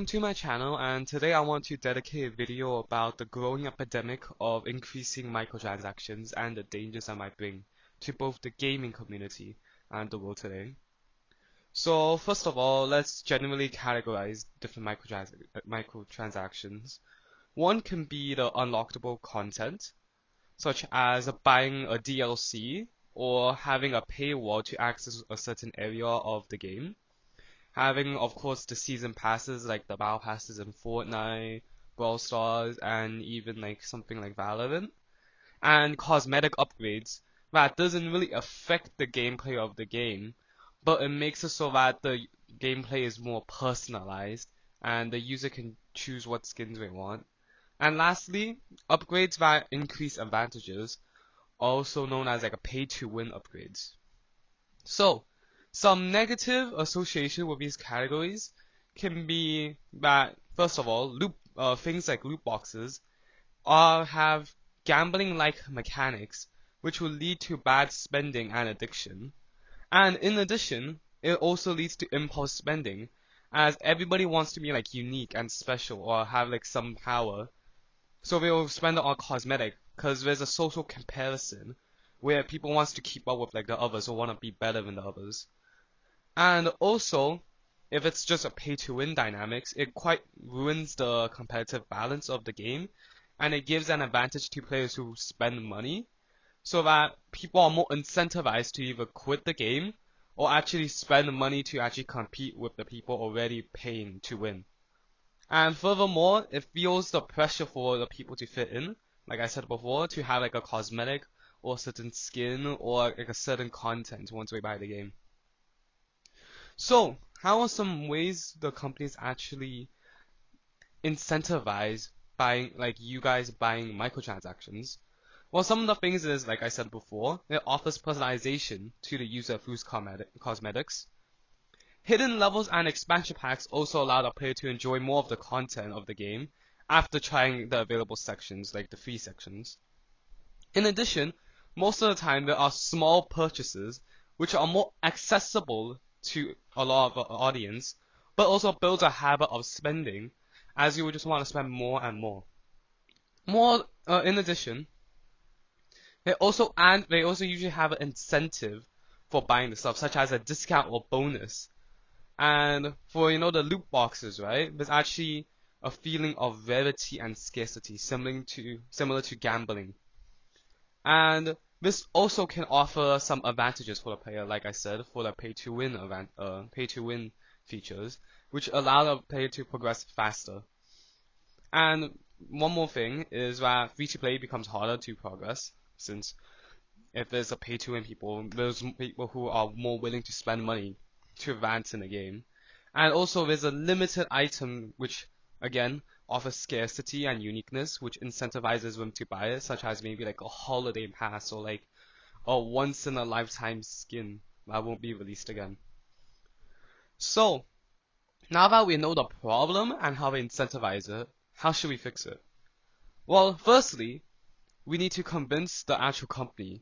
To my channel, and today I want to dedicate a video about the growing epidemic of increasing microtransactions and the dangers that might bring to both the gaming community and the world today. So first of all, let's generally categorize different microtransactions. One can be the unlockable content, such as buying a DLC or having a paywall to access a certain area of the game. Having, of course, the season passes like the battle passes in Fortnite, Brawl Stars, and even like something like Valorant, and cosmetic upgrades that doesn't really affect the gameplay of the game, but it makes it so that the gameplay is more personalized and the user can choose what skins they want. And lastly, upgrades that increase advantages, also known as like a pay-to-win upgrades. So, some negative association with these categories can be that, first of all, things like loot boxes have gambling-like mechanics, which will lead to bad spending and addiction. And in addition, it also leads to impulse spending, as everybody wants to be like unique and special or have like some power. So they will spend it on cosmetic, because there's a social comparison where people wants to keep up with like the others or want to be better than the others. And also, if it's just a pay-to-win dynamics, it quite ruins the competitive balance of the game, and it gives an advantage to players who spend money, so that people are more incentivized to either quit the game or actually spend money to actually compete with the people already paying to win. And furthermore, it feels the pressure for the people to fit in, like I said before, to have like a cosmetic or certain skin or like a certain content once we buy the game. So, how are some ways the companies actually incentivize buying, like you guys buying microtransactions? Well, some of the things is, like I said before, it offers personalization to the user through cosmetics. Hidden levels and expansion packs also allow the player to enjoy more of the content of the game after trying the available sections, like the free sections. In addition, most of the time there are small purchases which are more accessible to a lot of the audience, but also builds a habit of spending, as you would just want to spend more and more. In addition, they also usually have an incentive for buying the stuff, such as a discount or bonus. And for the loot boxes, right? There's actually a feeling of rarity and scarcity, similar to gambling. And this also can offer some advantages for the player, like I said, for the pay-to-win features, which allow the player to progress faster. And one more thing is that free-to-play becomes harder to progress, since if there's a pay-to-win there's people who are more willing to spend money to advance in the game. And also there's a limited item which, again, offers scarcity and uniqueness, which incentivizes them to buy it, such as maybe like a holiday pass or like a once in a lifetime skin that won't be released again. So, now that we know the problem and how we incentivize it, how should we fix it? Well, firstly, we need to convince the actual company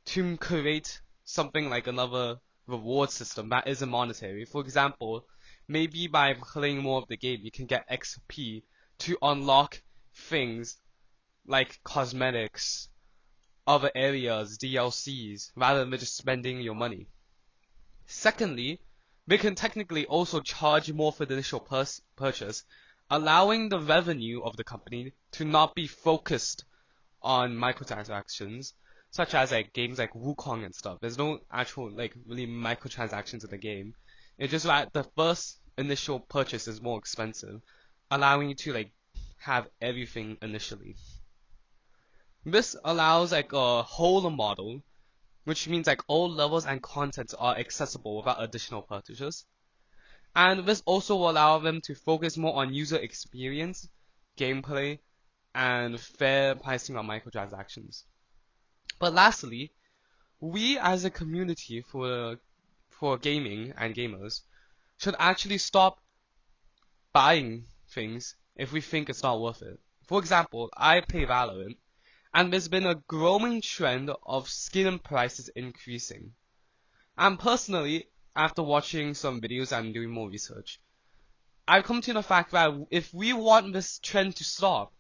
to create something like another reward system that isn't monetary. For example, maybe by playing more of the game, you can get XP to unlock things like cosmetics, other areas, DLCs, rather than just spending your money. Secondly, they can technically also charge more for the initial purchase, allowing the revenue of the company to not be focused on microtransactions, such as like games like Wukong and stuff. There's no actual like really microtransactions in the game. It's just that the first initial purchase is more expensive, allowing you to like have everything initially. This allows like a whole model, which means like all levels and contents are accessible without additional purchases. And this also will allow them to focus more on user experience, gameplay, and fair pricing on microtransactions. But lastly, we as a community for gaming and gamers should actually stop buying things if we think it's not worth it. For example, I play Valorant, and there's been a growing trend of skin prices increasing. And personally, after watching some videos and doing more research, I've come to the fact that if we want this trend to stop,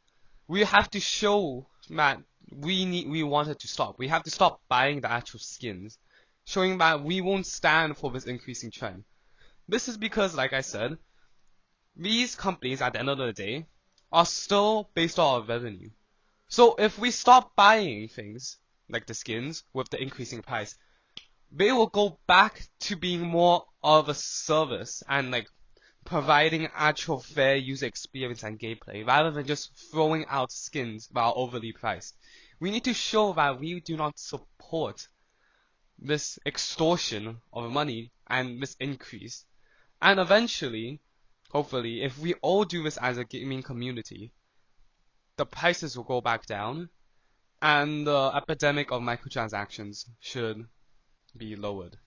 we have to show that we want it to stop. We have to stop buying the actual skins, showing that we won't stand for this increasing trend. This is because, like I said, these companies at the end of the day are still based on revenue. So if we stop buying things like the skins with the increasing price, they will go back to being more of a service and like providing actual fair user experience and gameplay rather than just throwing out skins that are overly priced. We need to show that we do not support this extortion of money and this increase. And eventually, hopefully, if we all do this as a gaming community, the prices will go back down and the epidemic of microtransactions should be lowered.